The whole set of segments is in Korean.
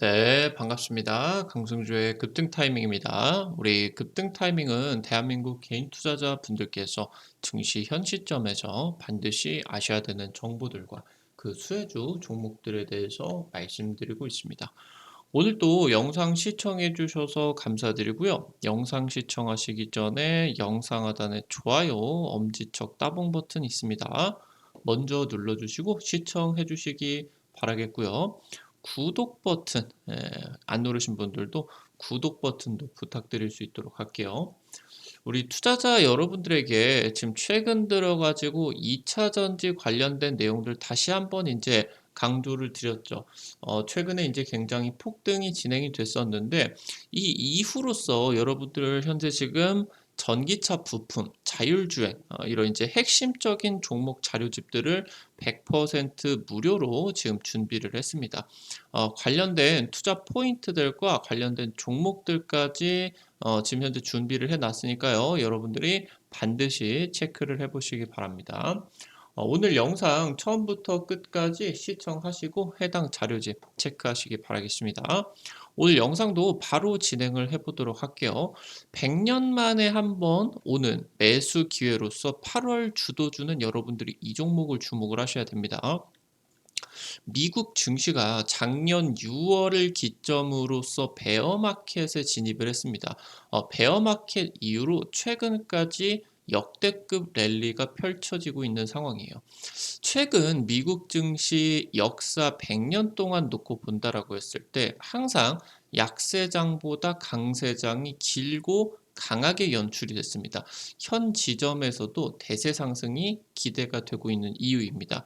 네, 반갑습니다. 강승주의 급등 타이밍입니다. 우리 급등 타이밍은 대한민국 개인 투자자 분들께서 증시 현 시점에서 반드시 아셔야 되는 정보들과 그 수혜주 종목들에 대해서 말씀드리고 있습니다. 오늘도 영상 시청해 주셔서 감사드리고요. 영상 시청하시기 전에 영상 하단에 좋아요, 엄지척 따봉 버튼 있습니다. 먼저 눌러주시고 시청해 주시기 바라겠고요. 구독 버튼, 안 누르신 분들도 구독 버튼도 부탁드릴 수 있도록 할게요. 우리 투자자 여러분들에게 지금 최근 들어가지고 2차 전지 관련된 내용들 다시 한번 이제 강조를 드렸죠. 최근에 이제 굉장히 폭등이 진행이 됐었는데 이 이후로서 여러분들 현재 지금 전기차 부품, 자율주행 이런 이제 핵심적인 종목 자료집들을 100% 무료로 지금 준비를 했습니다. 관련된 투자 포인트들과 관련된 종목들까지 지금 현재 준비를 해 놨으니까요. 여러분들이 반드시 체크를 해 보시기 바랍니다. 오늘 영상 처음부터 끝까지 시청하시고 해당 자료집 체크하시기 바라겠습니다. 오늘 영상도 바로 진행을 해 보도록 할게요. 100년 만에 한 번 오는 매수 기회로서 8월 주도주는 여러분들이 이 종목을 주목을 하셔야 됩니다. 미국 증시가 작년 6월을 기점으로서 베어마켓에 진입을 했습니다. 베어마켓 이후로 최근까지 역대급 랠리가 펼쳐지고 있는 상황이에요. 최근 미국 증시 역사 100년 동안 놓고 본다라고 했을 때 항상 약세장보다 강세장이 길고 강하게 연출이 됐습니다. 현 지점에서도 대세 상승이 기대가 되고 있는 이유입니다.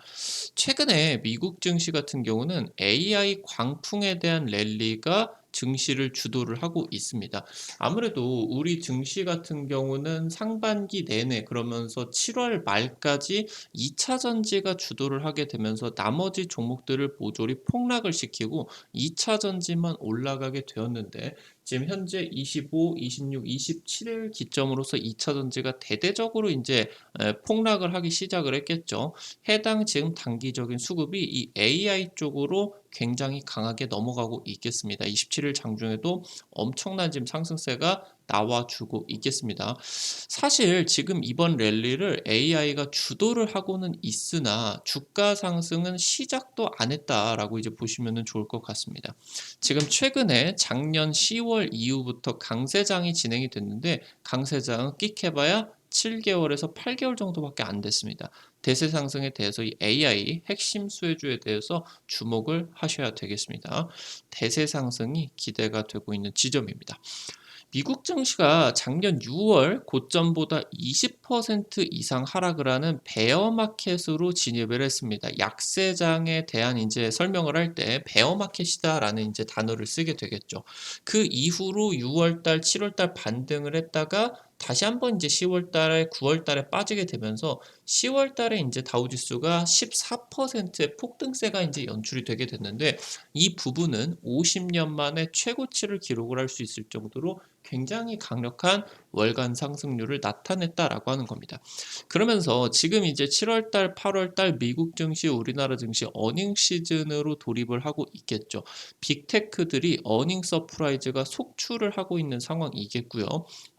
최근에 미국 증시 같은 경우는 AI 광풍에 대한 랠리가 증시를 주도를 하고 있습니다. 아무래도 우리 증시 같은 경우는 상반기 내내 그러면서 7월 말까지 2차 전지가 주도를 하게 되면서 나머지 종목들을 모조리 폭락을 시키고 2차 전지만 올라가게 되었는데 지금 현재 25, 26, 27일 기점으로서 2차 전지가 대대적으로 이제 폭락을 하기 시작을 했겠죠. 해당 지금 단기적인 수급이 이 AI 쪽으로 굉장히 강하게 넘어가고 있겠습니다. 27일 장중에도 엄청난 지금 상승세가 나와주고 있겠습니다. 사실 지금 이번 랠리를 AI가 주도를 하고는 있으나 주가 상승은 시작도 안 했다라고 이제 보시면 좋을 것 같습니다. 지금 최근에 작년 10월 이후부터 강세장이 진행이 됐는데 강세장은 끽해봐야 7개월에서 8개월 정도밖에 안 됐습니다. 대세 상승에 대해서 이 AI 핵심 수혜주에 대해서 주목을 하셔야 되겠습니다. 대세 상승이 기대가 되고 있는 지점입니다. 미국 증시가 작년 6월 고점보다 20% 이상 하락을 하는 베어마켓으로 진입을 했습니다. 약세장에 대한 이제 설명을 할 때 베어마켓이다라는 이제 단어를 쓰게 되겠죠. 그 이후로 6월달, 7월달 반등을 했다가 다시 한번 이제 10월달에 9월달에 빠지게 되면서 10월달에 이제 다우지수가 14%의 폭등세가 이제 연출이 되게 됐는데 이 부분은 50년 만에 최고치를 기록을 할 수 있을 정도로 굉장히 강력한 월간 상승률을 나타냈다라고 하는 겁니다. 그러면서 지금 이제 7월달, 8월달 미국 증시, 우리나라 증시 어닝 시즌으로 돌입을 하고 있겠죠. 빅테크들이 어닝 서프라이즈가 속출을 하고 있는 상황이겠고요.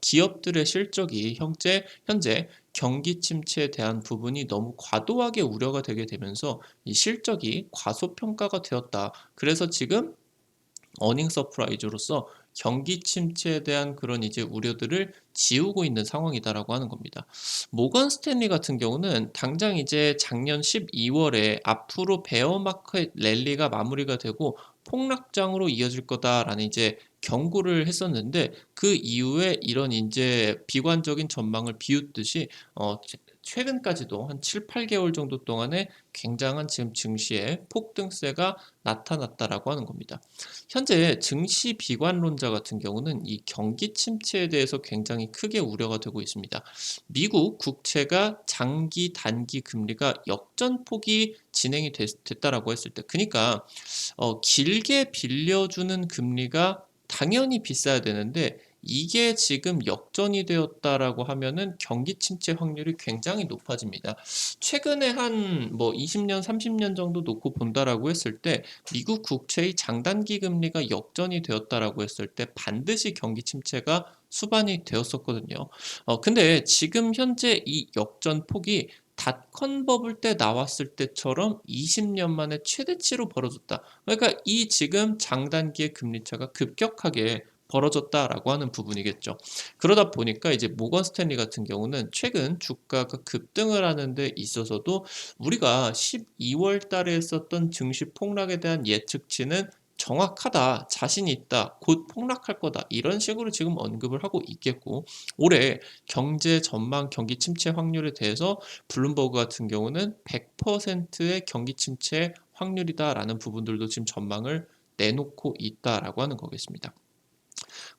기업들의 실적이 현재 경기 침체에 대한 부분이 너무 과도하게 우려가 되게 되면서 이 실적이 과소평가가 되었다. 그래서 지금 어닝 서프라이즈로서 경기 침체에 대한 그런 이제 우려들을 지우고 있는 상황이다라고 하는 겁니다. 모건 스탠리 같은 경우는 당장 이제 작년 12월에 앞으로 베어마켓 랠리가 마무리가 되고 폭락장으로 이어질 거다라는 이제 경고를 했었는데 그 이후에 이런 이제 비관적인 전망을 비웃듯이 최근까지도 한 7, 8개월 정도 동안에 굉장한 지금 증시의 폭등세가 나타났다라고 하는 겁니다. 현재 증시 비관론자 같은 경우는 이 경기 침체에 대해서 굉장히 크게 우려가 되고 있습니다. 미국 국채가 장기 단기 금리가 역전폭이 진행이 됐다라고 했을 때 그러니까 길게 빌려주는 금리가 당연히 비싸야 되는데 이게 지금 역전이 되었다라고 하면은 경기 침체 확률이 굉장히 높아집니다. 최근에 한 뭐 20년, 30년 정도 놓고 본다라고 했을 때 미국 국채의 장단기 금리가 역전이 되었다라고 했을 때 반드시 경기 침체가 수반이 되었었거든요. 근데 지금 현재 이 역전 폭이 닷컴 버블 때 나왔을 때처럼 20년 만에 최대치로 벌어졌다. 그러니까 이 지금 장단기의 금리 차가 급격하게 벌어졌다라고 하는 부분이겠죠. 그러다 보니까 이제 모건 스탠리 같은 경우는 최근 주가가 급등을 하는 데 있어서도 우리가 12월 달에 했었던 증시 폭락에 대한 예측치는 정확하다, 자신 있다, 곧 폭락할 거다, 이런 식으로 지금 언급을 하고 있겠고, 올해 경제 전망 경기 침체 확률에 대해서 블룸버그 같은 경우는 100%의 경기 침체 확률이다라는 부분들도 지금 전망을 내놓고 있다라고 하는 거겠습니다.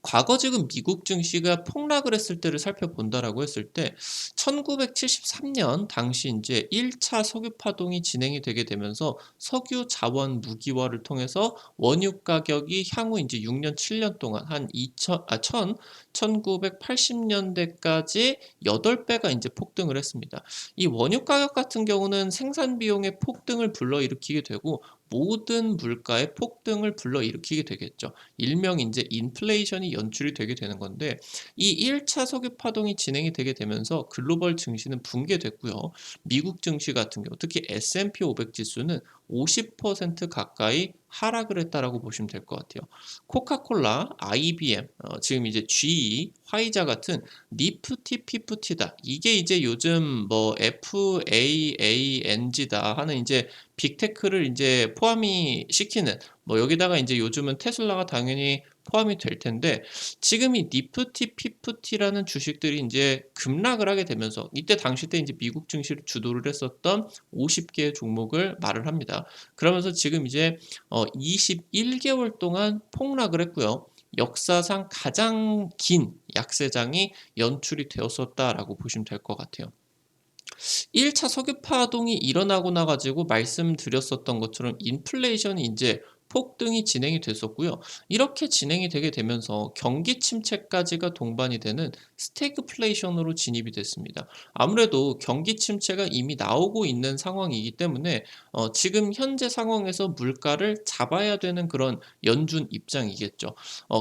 과거 지금 미국 증시가 폭락을 했을 때를 살펴본다라고 했을 때 1973년 당시 이제 1차 석유 파동이 진행이 되게 되면서 석유 자원 무기화를 통해서 원유 가격이 향후 이제 6년, 7년 동안 한 1980년대까지 8배가 이제 폭등을 했습니다. 이 원유 가격 같은 경우는 생산 비용의 폭등을 불러일으키게 되고 모든 물가의 폭등을 불러일으키게 되겠죠. 일명 이제 인플레이션이 연출이 되게 되는 건데, 이 1차 석유 파동이 진행이 되게 되면서 글로벌 증시는 붕괴됐고요. 미국 증시 같은 경우 특히 S&P 500 지수는 50% 가까이 하락을 했다라고 보시면 될 것 같아요. 코카콜라, IBM, 지금 이제 GE, 화이자 같은 니프티 피프티다. 이게 이제 요즘 뭐 FAANG다 하는 이제 빅테크를 이제 포함이 시키는, 뭐 여기다가 이제 요즘은 테슬라가 당연히 포함이 될 텐데, 지금 이 니프티 피프티라는 주식들이 이제 급락을 하게 되면서 이때 당시 때 이제 미국 증시를 주도를 했었던 50개의 종목을 말을 합니다. 그러면서 지금 이제 21개월 동안 폭락을 했고요. 역사상 가장 긴 약세장이 연출이 되었었다라고 보시면 될 것 같아요. 1차 석유 파동이 일어나고 나 가지고 말씀드렸었던 것처럼 인플레이션이 인제 폭등이 진행이 됐었고요. 이렇게 진행이 되게 되면서 경기 침체까지가 동반이 되는 스태그플레이션으로 진입이 됐습니다. 아무래도 경기 침체가 이미 나오고 있는 상황이기 때문에 지금 현재 상황에서 물가를 잡아야 되는 그런 연준 입장이겠죠.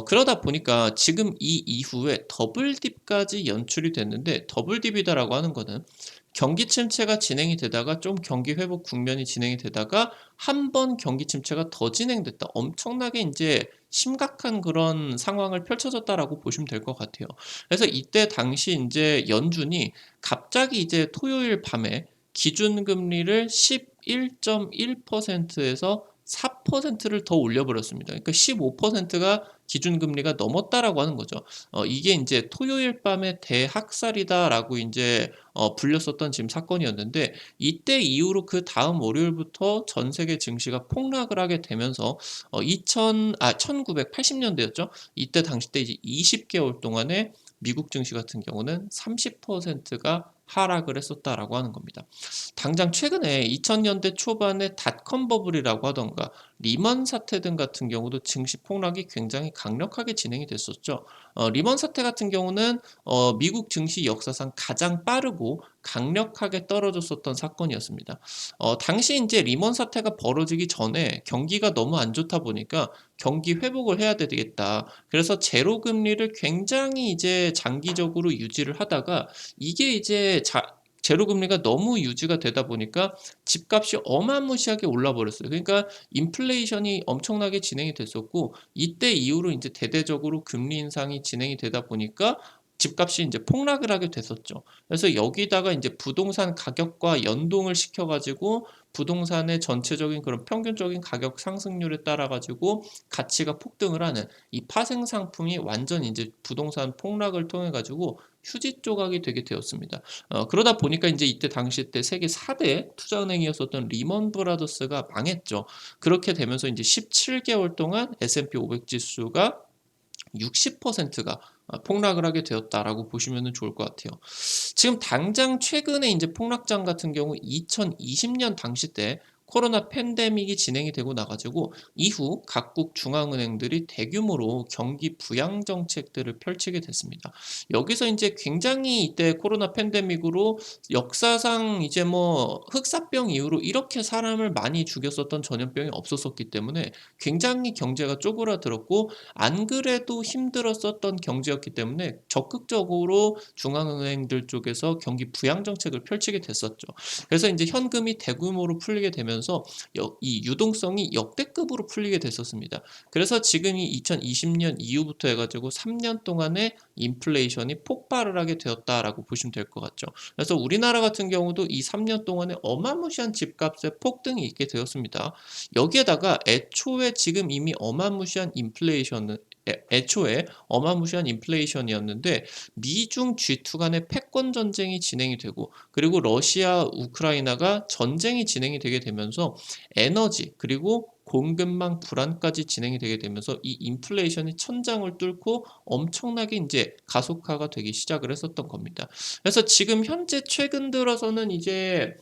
그러다 보니까 지금 이 이후에 더블딥까지 연출이 됐는데, 더블딥이다라고 하는 거는 경기 침체가 진행이 되다가 좀 경기 회복 국면이 진행이 되다가 한 번 경기 침체가 더 진행됐다. 엄청나게 인제 심각한 그런 상황을 펼쳐졌다라고 보시면 될 것 같아요. 그래서 이때 당시 인제 연준이 갑자기 이제 토요일 밤에 기준금리를 11.1%에서 4%를 더 올려버렸습니다. 그러니까 15%가 기준금리가 넘었다라고 하는 거죠. 이게 인제 토요일 밤에 대학살이다라고 인제 불렸었던 지금 사건이었는데, 이때 이후로 그다음 월요일부터 전 세계 증시가 폭락을 하게 되면서 1980년대였죠. 이때 당시 때 이제 20개월 동안에 미국 증시 같은 경우는 30%가 하락을 했었다라고 하는 겁니다. 당장 최근에 2000년대 초반에 닷컴 버블이라고 하던가 리먼 사태 등 같은 경우도 증시 폭락이 굉장히 강력하게 진행이 됐었죠. 리먼 사태 같은 경우는 미국 증시 역사상 가장 빠르고 강력하게 떨어졌었던 사건이었습니다. 당시 인제 리먼 사태가 벌어지기 전에 경기가 너무 안 좋다 보니까 '경기 회복을 해야 되겠다.' 그래서 제로 금리를 굉장히 이제 장기적으로 유지를 하다가 이게 이제 제로 금리가 너무 유지가 되다 보니까 집값이 어마무시하게 올라 버렸어요. 그러니까 인플레이션이 엄청나게 진행이 됐었고, 이때 이후로 인제 대대적으로 금리 인상이 진행이 되다 보니까 집값이 인제 폭락을 하게 됐었죠. 그래서 여기다가 인제 부동산 가격과 연동을 시켜 가지고 부동산의 전체적인 그런 평균적인 가격 상승률에 따라 가지고 가치가 폭등을 하는 이 파생 상품이 완전 인제 부동산 폭락을 통해 가지고 휴지 조각이 되게 되었습니다. 그러다 보니까 인제 이때 당시 때 세계 4대 투자은행이었었던 리먼 브라더스가 망했죠. 그렇게 되면서 인제 17개월 동안 S&P 500 지수가 60%가 폭락을 하게 되었다라고 보시면은 좋을 것 같아요. 지금 당장 최근에 인제 폭락장 같은 경우 2020년 당시 때 코로나 팬데믹이 진행이 되고 나 가지고 이후 각국 중앙은행들이 대규모로 경기 부양 정책들을 펼치게 됐습니다. 여기서 인제 굉장히 이때 코로나 팬데믹으로 역사상 이제 뭐 흑사병 이후로 이렇게 사람을 많이 죽였었던 전염병이 없었었기 때문에 굉장히 경제가 쪼그라들었고 안 그래도 힘들었었던 경제였기 때문에 적극적으로 중앙은행들 쪽에서 경기 부양 정책을 펼치게 됐었죠. 그래서 인제 현금이 대규모로 풀리게 되면서 이 유동성이 역대급으로 풀리게 됐었습니다. 그래서 지금 이 2020년 이후부터 해 가지고 3년 동안에 인플레이션이 폭발을 하게 되었다라고 보시면 될 것 같죠. 그래서 우리나라 같은 경우도 이 3년 동안에 어마무시한 집값의 폭등이 있게 되었습니다. 여기에다가 애초에 지금 이미 어마무시한 인플레이션은 애초에 어마무시한 인플레이션이었는데 미중 G2 간의 패권 전쟁이 진행이 되고 그리고 러시아 우크라이나가 전쟁이 진행이 되게 되면서 에너지 그리고 공급망 불안까지 진행이 되게 되면서 이 인플레이션이 천장을 뚫고 엄청나게 인제 가속화가 되기 시작을 했었던 겁니다. 그래서 지금 현재 최근 들어서는 이제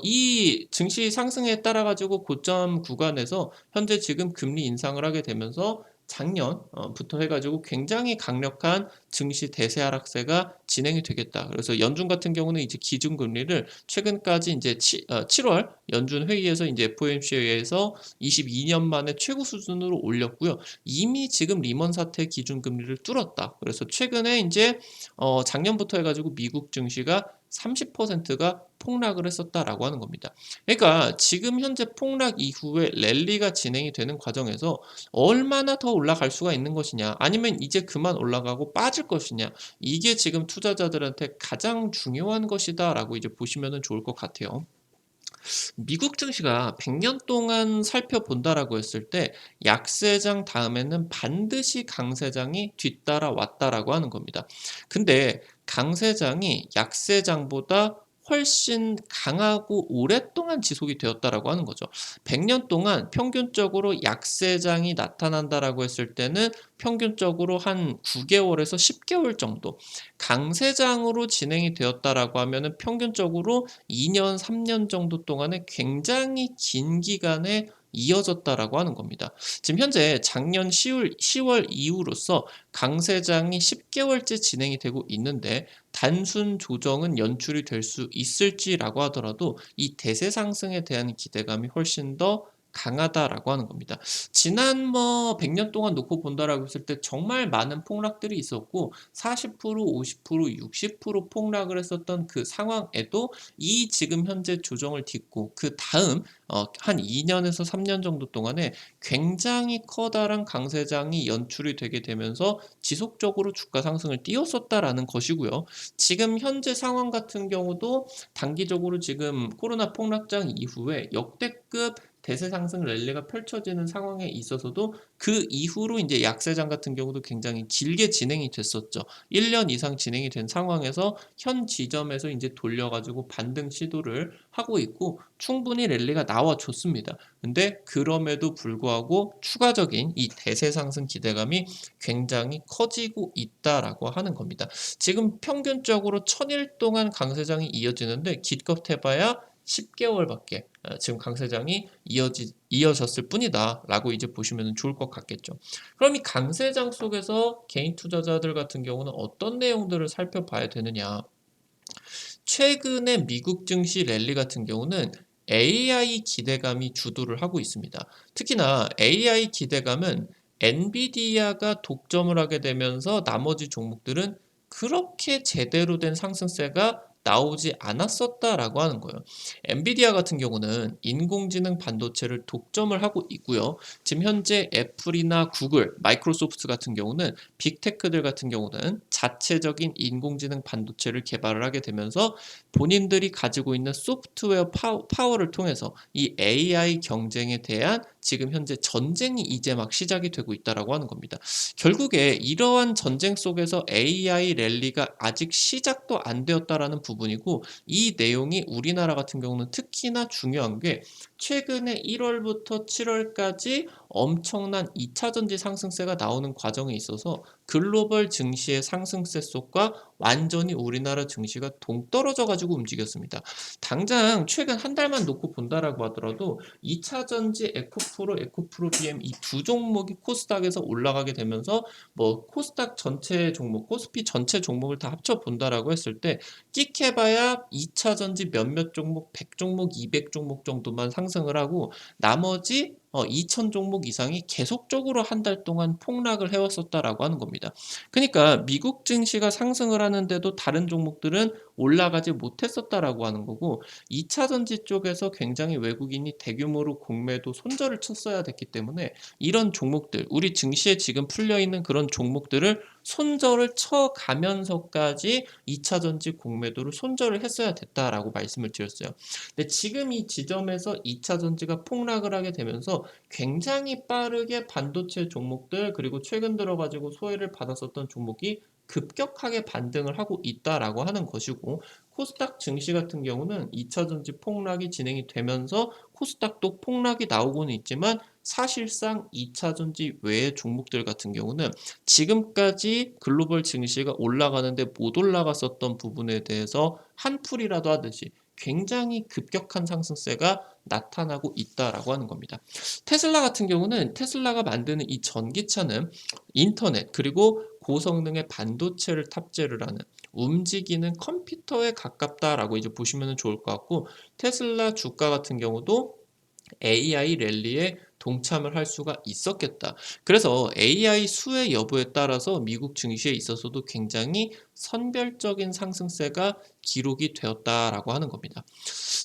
이 증시 상승에 따라 가지고 고점 구간에서 현재 지금 금리 인상을 하게 되면서 작년 부터 해 가지고 굉장히 강력한 증시 대세 하락세가 진행이 되겠다. 그래서 연준 같은 경우는 이제 기준금리를 최근까지 인제 7월 연준 회의에서 인제 FOMC 회의에서 22년 만에 최고 수준으로 올렸고요. 이미 지금 리먼 사태 기준금리를 뚫었다. 그래서 최근에 인제 작년부터 해 가지고 미국 증시가 30%가 폭락을 했었다라고 하는 겁니다. 그러니까 지금 현재 폭락 이후에 랠리가 진행이 되는 과정에서 얼마나 더 올라갈 수가 있는 것이냐 아니면 이제 그만 올라가고 빠질 것이냐 이게 지금 투자자들한테 가장 중요한 것이다라고 이제 보시면은 좋을 것 같아요. 미국 증시가 100년 동안 살펴본다라고 했을 때 약세장 다음에는 반드시 강세장이 뒤따라왔다라고 하는 겁니다. 근데 강세장이 약세장보다 훨씬 강하고 오랫동안 지속이 되었다라고 하는 거죠. 100년 동안 평균적으로 약세장이 나타난다라고 했을 때는 평균적으로 한 9개월에서 10개월 정도, 강세장으로 진행이 되었다라고 하면은 평균적으로 2년 3년 정도 동안에 굉장히 긴 기간에 이어졌다라고 하는 겁니다. 지금 현재 작년 10월 이후로서 강세장이 10개월째 진행이 되고 있는데 단순 조정은 연출이 될 수 있을지라고 하더라도 이 대세 상승에 대한 기대감이 훨씬 더 강하다라고 하는 겁니다. 지난 뭐 100년 동안 놓고 본다라고 했을 때 정말 많은 폭락들이 있었고 40% 50% 60% 폭락을 했었던 그 상황에도 이 지금 현재 조정을 딛고 그다음 한 2 년에서 3년 정도 동안에 굉장히 커다란 강세장이 연출이 되게 되면서 지속적으로 주가 상승을 띄웠었다라는 것이고요. 지금 현재 상황 같은 경우도 단기적으로 지금 코로나 폭락장 이후에 역대급 대세 상승 랠리가 펼쳐지는 상황에 있어서도 그 이후로 인제 약세장 같은 경우도 굉장히 길게 진행이 됐었죠. 1년 이상 진행이 된 상황에서 현 지점에서 인제 돌려 가지고 반등 시도를 하고 있고 충분히 랠리가 나와 줬습니다. 근데 그럼에도 불구하고 추가적인 이 대세 상승 기대감이 굉장히 커지고 있다라고 하는 겁니다. 지금 평균적으로 1000일 동안 강세장이 이어지는데 기껏 해 봐야 10개월밖에 지금 강세장이 이어졌을 뿐이다라고 이제 보시면 좋을 것 같겠죠. 그럼 이 강세장 속에서 개인 투자자들 같은 경우는 어떤 내용들을 살펴봐야 되느냐? 최근에 미국 증시 랠리 같은 경우는 AI 기대감이 주도를 하고 있습니다. 특히나 AI 기대감은 엔비디아가 독점을 하게 되면서 나머지 종목들은 그렇게 제대로 된 상승세가 나오지 않았었다라고 하는 거예요. 엔비디아 같은 경우는 인공지능 반도체를 독점을 하고 있고요. 지금 현재 애플이나 구글, 마이크로소프트 같은 경우는 빅테크들 같은 경우는 자체적인 인공지능 반도체를 개발을 하게 되면서 본인들이 가지고 있는 소프트웨어 파워를 통해서 이 AI 경쟁에 대한 지금 현재 전쟁이 이제 막 시작이 되고 있다라고 하는 겁니다. 결국에 이러한 전쟁 속에서 AI 랠리가 아직 시작도 안 되었다라는 부분이고 이 내용이 우리나라 같은 경우는 특히나 중요한 게 최근에 1월부터 7월까지 엄청난 2차 전지 상승세가 나오는 과정에 있어서 글로벌 증시의 상승세 속과 완전히 우리나라 증시가 동떨어져 가지고 움직였습니다. 당장 최근 한 달만 놓고 본다라고 하더라도 2차 전지 에코프로, 에코프로 BM 이 두 종목이 코스닥에서 올라가게 되면서 뭐 코스닥 전체 종목, 코스피 전체 종목을 다 합쳐 본다라고 했을 때 끽해봐야 2차 전지 몇몇 종목, 100 종목, 200 종목 정도만 상승을 하고 나머지 2,000 종목 이상이 계속적으로 한 달 동안 폭락을 해왔었다라고 하는 겁니다. 그러니까 미국 증시가 상승을 하는데도 다른 종목들은 올라가지 못했었다라고 하는 거고 2차 전지 쪽에서 굉장히 외국인이 대규모로 공매도 손절을 쳤어야 됐기 때문에 이런 종목들, 우리 증시에 지금 풀려 있는 그런 종목들을 손절을 쳐가면서까지 2차 전지 공매도를 손절을 했어야 됐다라고 말씀을 드렸어요. 근데 지금 이 지점에서 2차 전지가 폭락을 하게 되면서 굉장히 빠르게 반도체 종목들 그리고 최근 들어 가지고 소외를 받았었던 종목이 급격하게 반등을 하고 있다라고 하는 것이고 코스닥 증시 같은 경우는 2차 전지 폭락이 진행이 되면서 코스닥도 폭락이 나오고는 있지만 사실상 2차 전지 외의 종목들 같은 경우는 지금까지 글로벌 증시가 올라가는데 못 올라갔었던 부분에 대해서 한풀이라도 하듯이 굉장히 급격한 상승세가 나타나고 있다라고 하는 겁니다. 테슬라 같은 경우는 테슬라가 만드는 이 전기차는 인터넷 그리고 고성능의 반도체를 탑재를 하는 움직이는 컴퓨터에 가깝다라고 이제 보시면 좋을 것 같고 테슬라 주가 같은 경우도 AI 랠리에 동참을 할 수가 있었겠다. 그래서 AI 수혜 여부에 따라서 미국 증시에 있어서도 굉장히 선별적인 상승세가 기록이 되었다라고 하는 겁니다.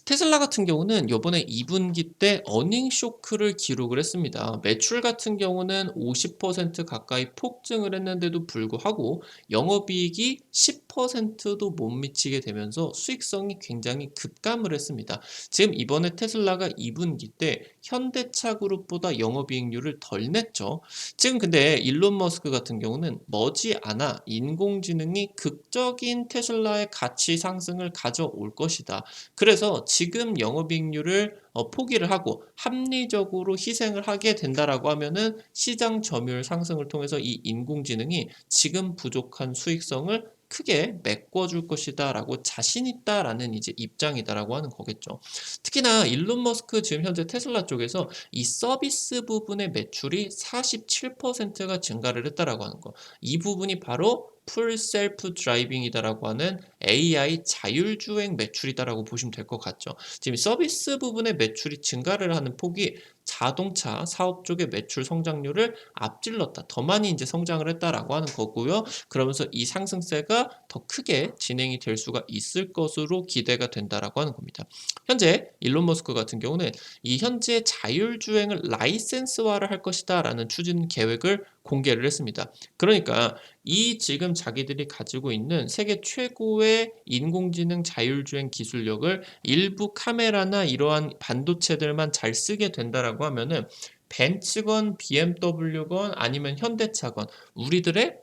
테슬라 같은 경우는 이번에 2분기 때 어닝 쇼크를 기록을 했습니다. 매출 같은 경우는 50% 가까이 폭증을 했는데도 불구하고 영업이익이 10%도 못 미치게 되면서 수익성이 굉장히 급감을 했습니다. 지금 이번에 테슬라가 2분기 때 현대차 그룹보다 영업이익률을 덜 냈죠. 지금 근데 일론 머스크 같은 경우는 머지않아 인공지능이 극적인 테슬라의 가치 상승을 가져올 것이다. 그래서 지금 영업이익률을 포기를 하고 합리적으로 희생을 하게 된다라고 하면은 시장 점유율 상승을 통해서 이 인공지능이 지금 부족한 수익성을 크게 메꿔줄 것이다라고 자신 있다라는 이제 입장이다라고 하는 거겠죠. 특히나 일론 머스크 지금 현재 테슬라 쪽에서 이 서비스 부분의 매출이 47%가 증가를 했다라고 하는 거. 이 부분이 바로 풀 셀프 드라이빙이다라고 하는 AI 자율주행 매출이다라고 보시면 될 것 같죠. 지금 서비스 부분의 매출이 증가를 하는 폭이 자동차 사업 쪽의 매출 성장률을 앞질렀다. 더 많이 이제 성장을 했다라고 하는 거고요. 그러면서 이 상승세가 더 크게 진행이 될 수가 있을 것으로 기대가 된다라고 하는 겁니다. 현재 일론 머스크 같은 경우는 이 현재 자율주행을 라이센스화를 할 것이다라는 추진 계획을 공개를 했습니다. 그러니까 이 지금 자기들이 가지고 있는 세계 최고의 인공지능 자율주행 기술력을 일부 카메라나 이러한 반도체들만 잘 쓰게 된다라고 하면은 벤츠건 BMW건 아니면 현대차건 우리들의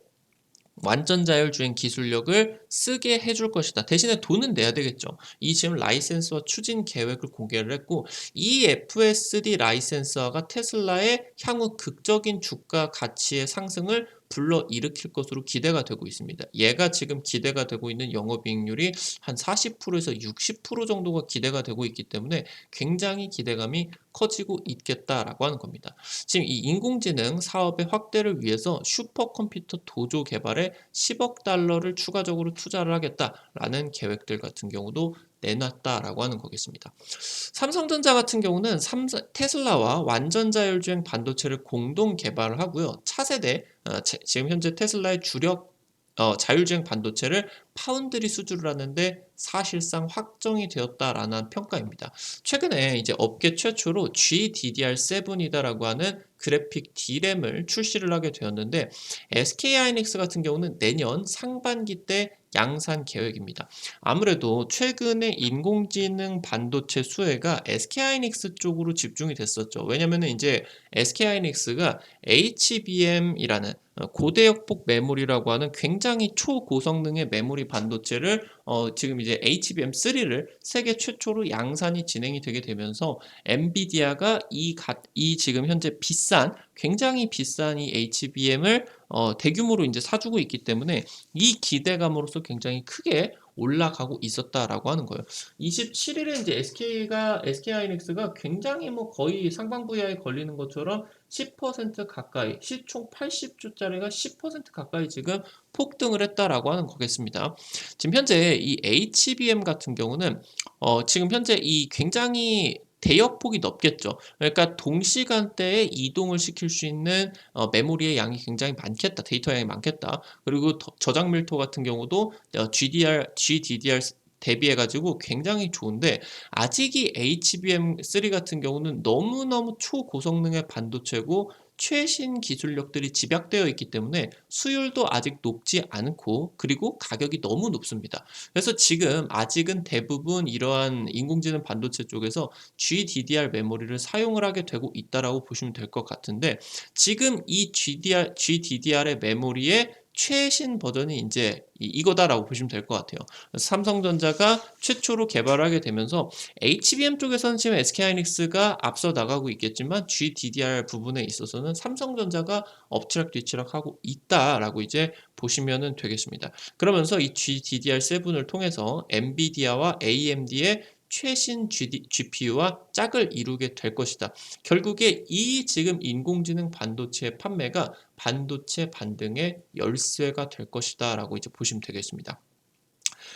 완전 자율주행 기술력을 쓰게 해줄 것이다. 대신에 돈은 내야 되겠죠. 이 지금 라이센스와 추진 계획을 공개를 했고 이 FSD 라이센스화가 테슬라의 향후 극적인 주가 가치의 상승을 불러일으킬 것으로 기대가 되고 있습니다. 얘가 지금 기대가 되고 있는 영업이익률이 한 40%에서 60% 정도가 기대가 되고 있기 때문에 굉장히 기대감이 커지고 있겠다라고 하는 겁니다. 지금 이 인공지능 사업의 확대를 위해서 슈퍼컴퓨터 도조 개발에 10억 달러를 추가적으로 투자를 하겠다라는 계획들 같은 경우도 내놨다라고 하는 거겠습니다. 삼성전자 같은 경우는 테슬라와 완전 자율주행 반도체를 공동 개발을 하고요. 차세대 지금 현재 테슬라의 주력 자율주행 반도체를 파운드리 수주를 하는데 사실상 확정이 되었다라는 평가입니다. 최근에 이제 업계 최초로 GDDR7이다라고 하는 그래픽 D램을 출시를 하게 되었는데 SK하이닉스 같은 경우는 내년 상반기 때 양산 계획입니다. 아무래도 최근에 인공지능 반도체 수혜가 SK하이닉스 쪽으로 집중이 됐었죠. 왜냐면은 이제 SK하이닉스가 HBM이라는 고대역폭 메모리라고 하는 굉장히 초고성능의 메모리 반도체를 지금 이제 HBM3를 세계 최초로 양산이 진행이 되게 되면서 엔비디아가 이 지금 현재 굉장히 비싼 이 HBM을 대규모로 이제 사주고 있기 때문에 이 기대감으로써 굉장히 크게 올라가고 있었다라고 하는 거예요. 27일에 이제 SK 하이닉스가 굉장히 뭐 거의 상반부야에 걸리는 것처럼 10% 가까이, 시총 80조짜리가 10% 가까이 지금 폭등을 했다라고 하는 거겠습니다. 지금 현재 이 HBM 같은 경우는 지금 현재 이 굉장히 대역폭이 넓겠죠. 그러니까 동시간대에 이동을 시킬 수 있는 메모리의 양이 굉장히 많겠다. 데이터 양이 많겠다. 그리고 저장 밀도 같은 경우도 GDDR 대비해가지고 굉장히 좋은데 아직 이 HBM3 같은 경우는 너무너무 초고성능의 반도체고 최신 기술력들이 집약되어 있기 때문에 수율도 아직 높지 않고 그리고 가격이 너무 높습니다. 그래서 지금 아직은 대부분 이러한 인공지능 반도체 쪽에서 GDDR 메모리를 사용을 하게 되고 있다라고 보시면 될 것 같은데 지금 이 GDDR의 메모리의 최신 버전이 이제 이거다라고 보시면 될 것 같아요. 삼성전자가 최초로 개발하게 되면서 HBM 쪽에서는 지금 SK하이닉스가 앞서 나가고 있겠지만 GDDR 부분에 있어서는 삼성전자가 엎치락뒤치락 하고 있다라고 이제 보시면 되겠습니다. 그러면서 이 GDDR7을 통해서 엔비디아와 AMD의 최신 GPU와 짝을 이루게 될 것이다. 결국에 이 지금 인공지능 반도체의 판매가 반도체 반등의 열쇠가 될 것이다 라고 이제 보시면 되겠습니다.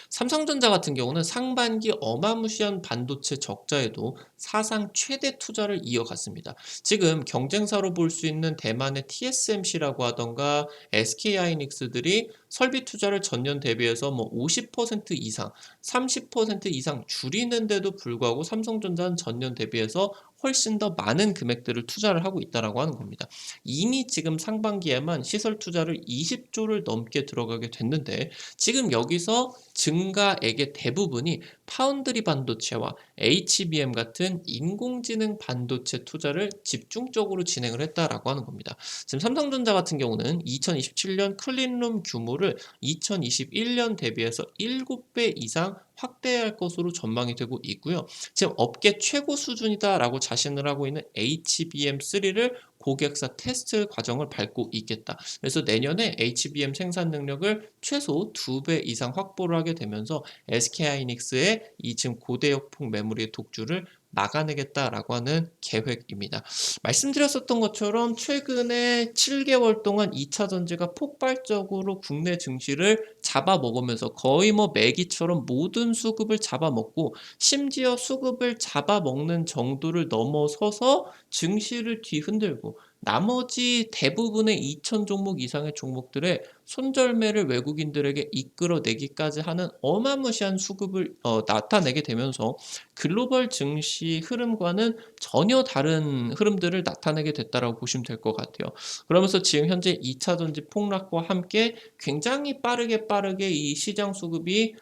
삼성전자 같은 경우는 상반기 어마무시한 반도체 적자에도 사상 최대 투자를 이어갔습니다. 지금 경쟁사로 볼 수 있는 대만의 TSMC라고 하던가 SK하이닉스들이 설비 투자를 전년 대비해서 뭐 50% 이상, 30% 이상 줄이는데도 불구하고 삼성전자는 전년 대비해서 훨씬 더 많은 금액들을 투자를 하고 있다라고 하는 겁니다. 이미 지금 상반기에만 시설 투자를 20조를 넘게 들어가게 됐는데 지금 여기서 증가액의 대부분이 파운드리 반도체와 HBM 같은 인공지능 반도체 투자를 집중적으로 진행을 했다라고 하는 겁니다. 지금 삼성전자 같은 경우는 2027년 클린룸 규모를 2021년 대비해서 7배 이상 확대할 것으로 전망이 되고 있고요. 지금 업계 최고 수준이다라고 자신을 하고 있는 HBM3를 고객사 테스트 과정을 밟고 있겠다. 그래서 내년에 HBM 생산 능력을 최소 2배 이상 확보를 하게 되면서 SK하이닉스의 이 지금 고대역폭 메모리의 독주를 막아내겠다라고 하는 계획입니다. 말씀드렸었던 것처럼 최근에 7개월 동안 2차 전지가 폭발적으로 국내 증시를 잡아먹으면서 거의 뭐 매기처럼 모든 수급을 잡아먹고 심지어 수급을 잡아먹는 정도를 넘어서서 증시를 뒤흔들고 나머지 대부분의 2천 종목 이상의 종목들의 손절매를 외국인들에게 이끌어내기까지 하는 어마무시한 수급을 나타내게 되면서 글로벌 증시 흐름과는 전혀 다른 흐름들을 나타내게 됐다라고 보시면 될 것 같아요. 그러면서 지금 현재 2차 전지 폭락과 함께 굉장히 빠르게 이 시장 수급이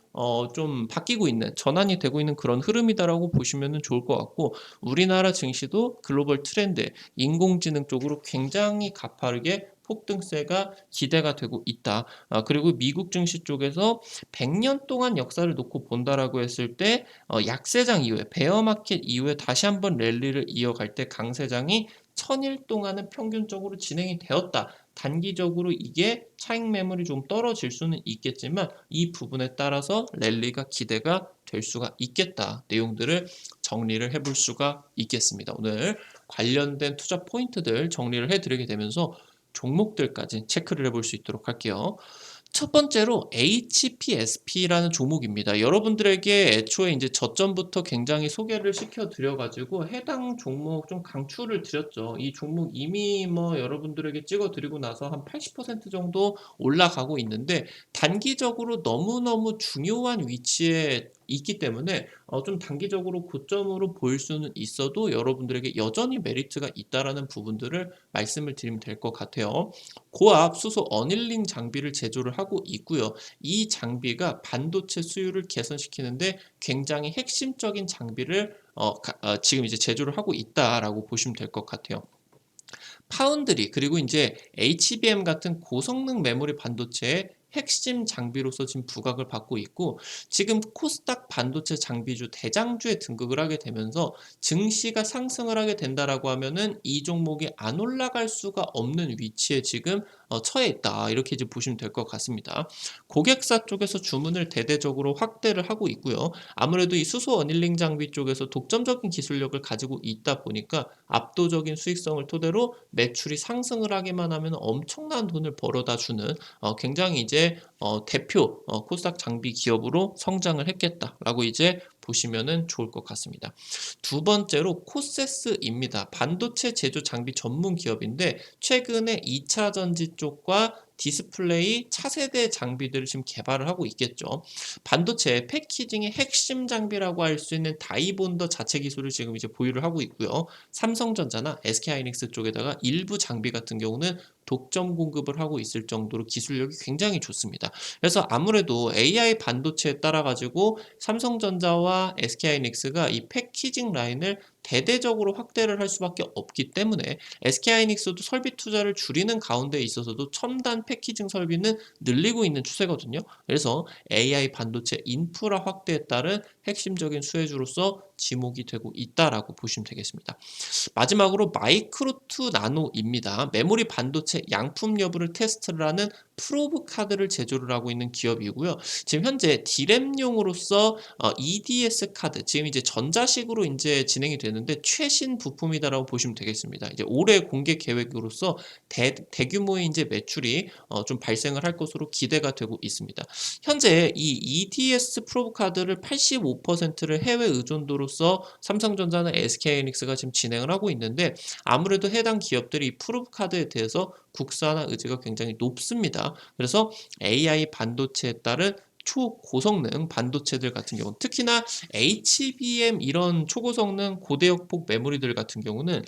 좀 바뀌고 있는 전환이 되고 있는 그런 흐름이다라고 보시면 좋을 것 같고 우리나라 증시도 글로벌 트렌드 인공지능 쪽으로 굉장히 가파르게 폭등세가 기대가 되고 있다. 그리고 미국 증시 쪽에서 100년 동안 역사를 놓고 본다라고 했을 때 약세장 이후에 베어마켓 이후에 다시 한번 랠리를 이어갈 때 강세장이 1000일 동안은 평균적으로 진행이 되었다. 단기적으로 이게 차익 매물이 좀 떨어질 수는 있겠지만 이 부분에 따라서 랠리가 기대가 될 수가 있겠다. 내용들을 정리를 해볼 수가 있겠습니다. 오늘 관련된 투자 포인트들 정리를 해드리게 되면서 종목들까지 체크를 해볼 수 있도록 할게요. 첫 번째로 HPSP라는 종목입니다. 여러분들에게 애초에 이제 저점부터 굉장히 소개를 시켜드려가지고 해당 종목 좀 강추를 드렸죠. 이 종목 이미 뭐 여러분들에게 찍어드리고 나서 한 80% 정도 올라가고 있는데 단기적으로 너무너무 중요한 위치에 있기 때문에 좀 단기적으로 고점으로 보일 수는 있어도 여러분들에게 여전히 메리트가 있다라는 부분들을 말씀을 드리면 될 것 같아요. 고압 수소 어닐링 장비를 제조를 하고 있고요. 이 장비가 반도체 수율을 개선시키는데 굉장히 핵심적인 장비를 지금 이제 제조를 하고 있다라고 보시면 될 것 같아요. 파운드리 그리고 인제 HBM 같은 고성능 메모리 반도체의 핵심 장비로서 지금 부각을 받고 있고, 지금 코스닥 반도체 장비주 대장주에 등극을 하게 되면서 증시가 상승을 하게 된다라고 하면은 이 종목이 안 올라갈 수가 없는 위치에 지금 처해 있다. 이렇게 이제 보시면 될 것 같습니다. 고객사 쪽에서 주문을 대대적으로 확대를 하고 있고요. 아무래도 이 수소 어닐링 장비 쪽에서 독점적인 기술력을 가지고 있다 보니까 압도적인 수익성을 토대로 매출이 상승을 하기만 하면 엄청난 돈을 벌어다 주는 굉장히 이제 대표 코스닥 장비 기업으로 성장을 했겠다라고 이제 보시면은 좋을 것 같습니다. 두 번째로 코세스입니다. 반도체 제조 장비 전문 기업인데 최근에 2차 전지 쪽과 디스플레이 차세대 장비들을 지금 개발을 하고 있겠죠. 반도체 패키징의 핵심 장비라고 할 수 있는 다이본더 자체 기술을 지금 이제 보유를 하고 있고요. 삼성전자나 SK하이닉스 쪽에다가 일부 장비 같은 경우는 독점 공급을 하고 있을 정도로 기술력이 굉장히 좋습니다. 그래서 아무래도 AI 반도체에 따라 가지고 삼성전자와 SK하이닉스가 이 패키징 라인을 대대적으로 확대를 할 수밖에 없기 때문에 SK하이닉스도 설비 투자를 줄이는 가운데 있어서도 첨단 패키징 설비는 늘리고 있는 추세거든요. 그래서 AI 반도체 인프라 확대에 따른 핵심적인 수혜주로서 지목이 되고 있다라고 보시면 되겠습니다. 마지막으로 마이크로2 나노입니다. 메모리 반도체 양품 여부를 테스트를 하는 프로브 카드를 제조를 하고 있는 기업이고요. 지금 현재 D램용으로서 EDS 카드, 지금 이제 전자식으로 이제 진행이 되는데 최신 부품이다라고 보시면 되겠습니다. 이제 올해 공개 계획으로서 대규모의 이제 매출이 좀 발생을 할 것으로 기대가 되고 있습니다. 현재 이 EDS 프로브 카드를 85%를 해외 의존도로서 삼성전자나 SK하이닉스가 지금 진행을 하고 있는데, 아무래도 해당 기업들이 프로브 카드에 대해서 국산화 의지가 굉장히 높습니다. 그래서 AI 반도체에 따른 초고성능 반도체들 같은 경우, 특히나 HBM 이런 초고성능 고대역폭 메모리들 같은 경우는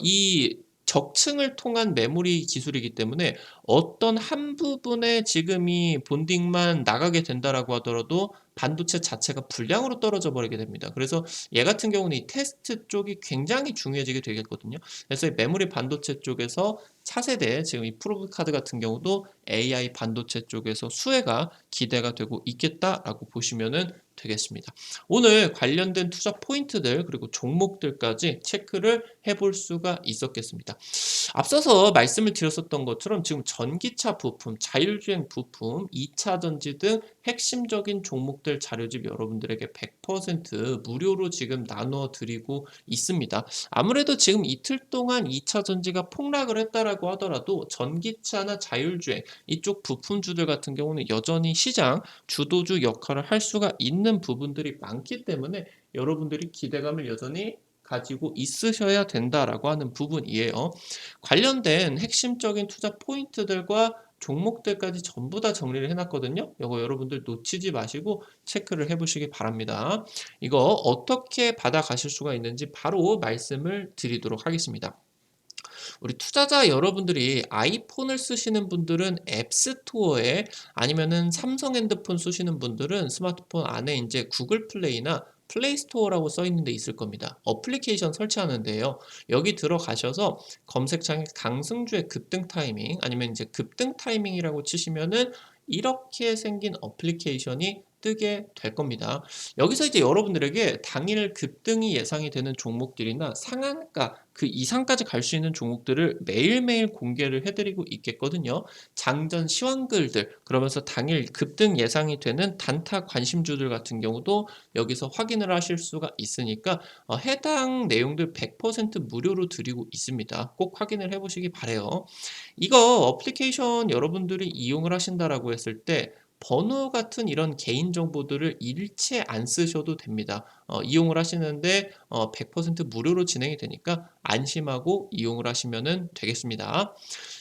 이 적층을 통한 메모리 기술이기 때문에 어떤 한 부분에 지금 이 본딩만 나가게 된다라고 하더라도 반도체 자체가 불량으로 떨어져 버리게 됩니다. 그래서 얘 같은 경우는 이 테스트 쪽이 굉장히 중요해지게 되겠거든요. 그래서 이 메모리 반도체 쪽에서 차세대 지금 이 프로브 카드 같은 경우도 AI 반도체 쪽에서 수혜가 기대가 되고 있겠다라고 보시면은 되겠습니다. 오늘 관련된 투자 포인트들 그리고 종목들까지 체크를 해볼 수가 있었겠습니다. 앞서서 말씀을 드렸었던 것처럼 지금 전기차 부품, 자율주행 부품, 2차 전지 등 핵심적인 종목들 자료집 여러분들에게 100% 무료로 지금 나누어 드리고 있습니다. 아무래도 지금 이틀 동안 2차 전지가 폭락을 했다라고 하더라도 전기차나 자율주행 이쪽 부품주들 같은 경우는 여전히 시장 주도주 역할을 할 수가 있는 부분들이 많기 때문에 여러분들이 기대감을 여전히 가지고 있으셔야 된다라고 하는 부분이에요. 관련된 핵심적인 투자 포인트들과 종목들까지 전부 다 정리를 해놨거든요. 이거 여러분들 놓치지 마시고 체크를 해보시기 바랍니다. 이거 어떻게 받아가실 수가 있는지 바로 말씀을 드리도록 하겠습니다. 우리 투자자 여러분들이 아이폰을 쓰시는 분들은 앱스토어에, 아니면은 삼성 핸드폰 쓰시는 분들은 스마트폰 안에 이제 구글 플레이나 플레이스토어라고 써 있는 데 있을 겁니다. 어플리케이션 설치하는데요. 여기 들어가셔서 검색창에 강승주의 급등 타이밍, 아니면 이제 급등 타이밍이라고 치시면은 이렇게 생긴 어플리케이션이 뜨게 될 겁니다. 여기서 이제 여러분들에게 당일 급등이 예상이 되는 종목들이나 상한가 그 이상까지 갈 수 있는 종목들을 매일매일 공개를 해드리고 있겠거든요. 장전 시황글들, 그러면서 당일 급등 예상이 되는 단타 관심주들 같은 경우도 여기서 확인을 하실 수가 있으니까 해당 내용들 100% 무료로 드리고 있습니다. 꼭 확인을 해보시기 바래요. 이거 어플리케이션 여러분들이 이용을 하신다라고 했을 때 번호 같은 이런 개인 정보들을 일체 안 쓰셔도 됩니다. 이용을 하시는데 100% 무료로 진행이 되니까 안심하고 이용을 하시면 되겠습니다.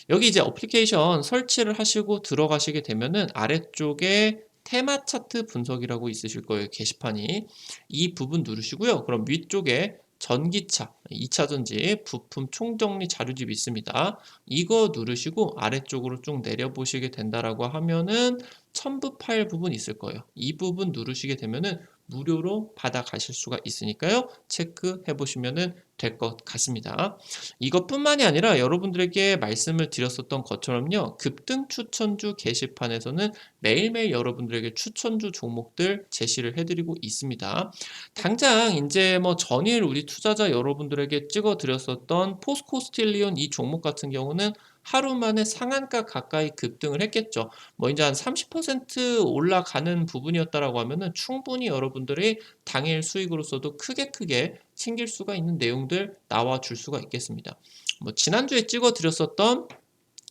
여기 이제 어플리케이션 설치를 하시고 들어가시게 되면은 아래쪽에 테마 차트 분석이라고 있으실 거예요. 게시판이. 이 부분 누르시고요. 그럼 위쪽에 전기차, 2차 전지 부품 총정리 자료집이 있습니다. 이거 누르시고 아래쪽으로 쭉 내려보시게 된다라고 하면은 첨부 파일 부분 있을 거예요. 이 부분 누르시게 되면은 무료로 받아가실 수가 있으니까요. 체크해 보시면 될 것 같습니다. 이것뿐만이 아니라 여러분들에게 말씀을 드렸었던 것처럼요. 급등 추천주 게시판에서는 매일매일 여러분들에게 추천주 종목들 제시를 해 드리고 있습니다. 당장 인제 뭐 전일 우리 투자자 여러분들에게 찍어 드렸었던 포스코 스틸리온 이 종목 같은 경우는 하루 만에 상한가 가까이 급등을 했겠죠. 뭐 인제 한 30% 올라가는 부분이었다라고 하면은 충분히 여러분들이 당일 수익으로서도 크게 챙길 수가 있는 내용들 나와 줄 수가 있겠습니다. 뭐 지난주에 찍어 드렸었던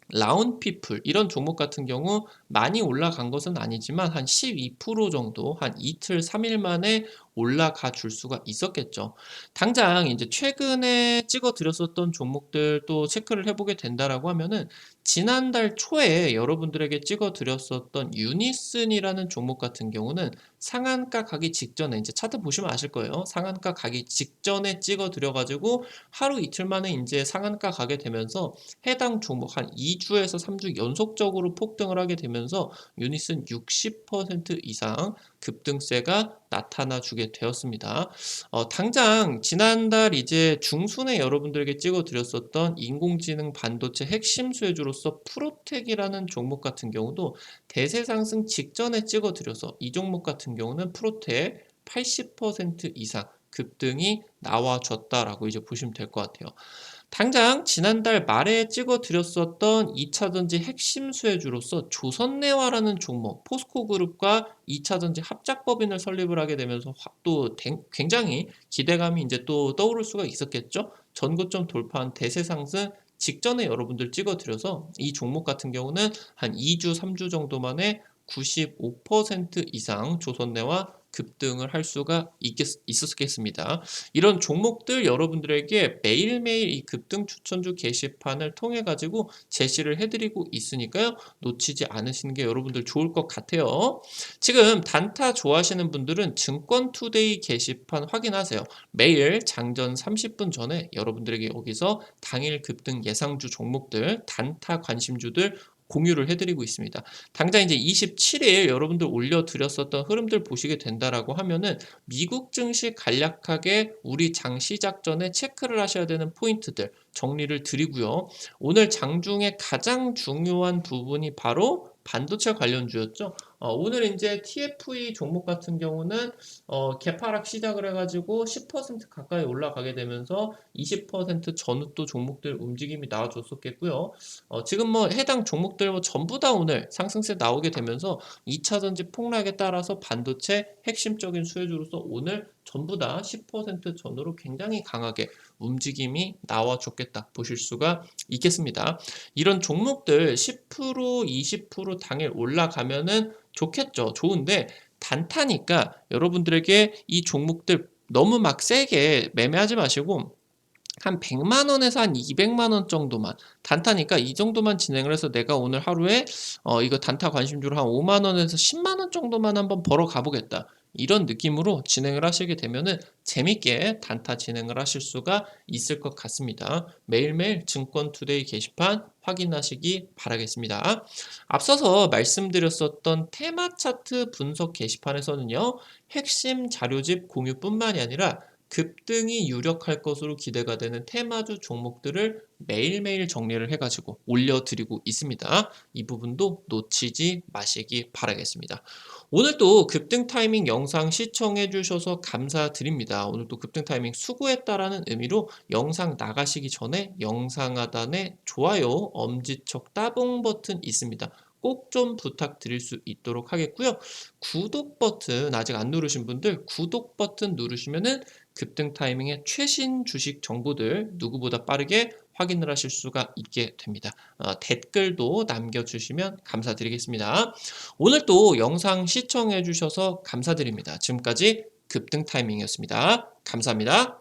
라운피플 이런 종목 같은 경우 많이 올라간 것은 아니지만 한 12% 정도 한 이틀 3일 만에 올라가 줄 수가 있었겠죠. 당장 이제 최근에 찍어 드렸었던 종목들 또 체크를 해보게 된다라고 하면은 지난달 초에 여러분들에게 찍어 드렸었던 유니슨이라는 종목 같은 경우는 상한가 가기 직전에 이제 차트 보시면 아실 거예요. 상한가 가기 직전에 찍어 드려 가지고 하루 이틀 만에 이제 상한가 가게 되면서 해당 종목 한 2주에서 3주 연속적으로 폭등을 하게 되면서 유닛은 60% 이상 급등세가 나타나 주게 되었습니다. 당장 지난달 이제 중순에 여러분들에게 찍어 드렸었던 인공지능 반도체 핵심 수혜주로서 프로텍이라는 종목 같은 경우도 대세 상승 직전에 찍어 드려서 이 종목 같은 경우는 프로텍 80% 이상 급등이 나와줬다라고 이제 보시면 될 것 같아요. 당장 지난달 말에 찍어 드렸었던 2차전지 핵심 수혜주로서 조선내화라는 종목, 포스코그룹과 2차전지 합작법인을 설립을 하게 되면서 또 굉장히 기대감이 이제 또 떠오를 수가 있었겠죠. 전고점 돌파한 대세 상승 직전에 여러분들 찍어 드려서 이 종목 같은 경우는 한 2주, 3주 정도 만에 95% 이상 조선내화 급등을 할 수가 있었겠습니다. 이런 종목들 여러분들에게 매일매일 이 급등 추천주 게시판을 통해 가지고 제시를 해드리고 있으니까요. 놓치지 않으시는 게 여러분들 좋을 것 같아요. 지금 단타 좋아하시는 분들은 증권투데이 게시판 확인하세요. 매일 장전 30분 전에 여러분들에게 여기서 당일 급등 예상주 종목들, 단타 관심주들 공유를 해드리고 있습니다. 당장 이제 27일 여러분들 올려드렸었던 흐름들 보시게 된다라고 하면은 미국 증시 간략하게 우리 장 시작 전에 체크를 하셔야 되는 포인트들 정리를 드리고요. 오늘 장중에 가장 중요한 부분이 바로 반도체 관련주였죠. 오늘 이제 TFE 종목 같은 경우는 개파락 시작을 해가지고 10% 가까이 올라가게 되면서 20% 전후도 종목들 움직임이 나와줬었겠고요. 지금 뭐 해당 종목들 뭐 전부 다 오늘 상승세 나오게 되면서 2차전지 폭락에 따라서 반도체 핵심적인 수혜주로서 오늘 전부 다 10% 전후로 굉장히 강하게 움직임이 나와줬겠다 보실 수가 있겠습니다. 이런 종목들 10% 20% 당일 올라가면은 좋겠죠. 좋은데 단타니까 여러분들에게 이 종목들 너무 막 세게 매매하지 마시고 한 100만 원에서 한 200만 원 정도만 단타니까 이 정도만 진행을 해서 내가 오늘 하루에 이거 단타 관심주로 한 5만 원에서 10만 원 정도만 한번 벌어 가보겠다. 이런 느낌으로 진행을 하시게 되면은 재밌게 단타 진행을 하실 수가 있을 것 같습니다. 매일매일 증권투데이 게시판 확인하시기 바라겠습니다. 앞서서 말씀드렸었던 테마 차트 분석 게시판에서는요. 핵심 자료집 공유뿐만이 아니라 급등이 유력할 것으로 기대가 되는 테마주 종목들을 매일매일 정리를 해가지고 올려드리고 있습니다. 이 부분도 놓치지 마시기 바라겠습니다. 오늘도 급등 타이밍 영상 시청해 주셔서 감사드립니다. 오늘도 급등 타이밍 수고했다라는 의미로 영상 나가시기 전에 영상 하단에 좋아요, 엄지척 따봉 버튼 있습니다. 꼭 좀 부탁드릴 수 있도록 하겠고요. 구독 버튼 아직 안 누르신 분들 구독 버튼 누르시면은 급등 타이밍의 최신 주식 정보들 누구보다 빠르게 확인을 하실 수가 있게 됩니다. 댓글도 남겨주시면 감사드리겠습니다. 오늘 또 영상 시청해 주셔서 감사드립니다. 지금까지 급등 타이밍이었습니다. 감사합니다.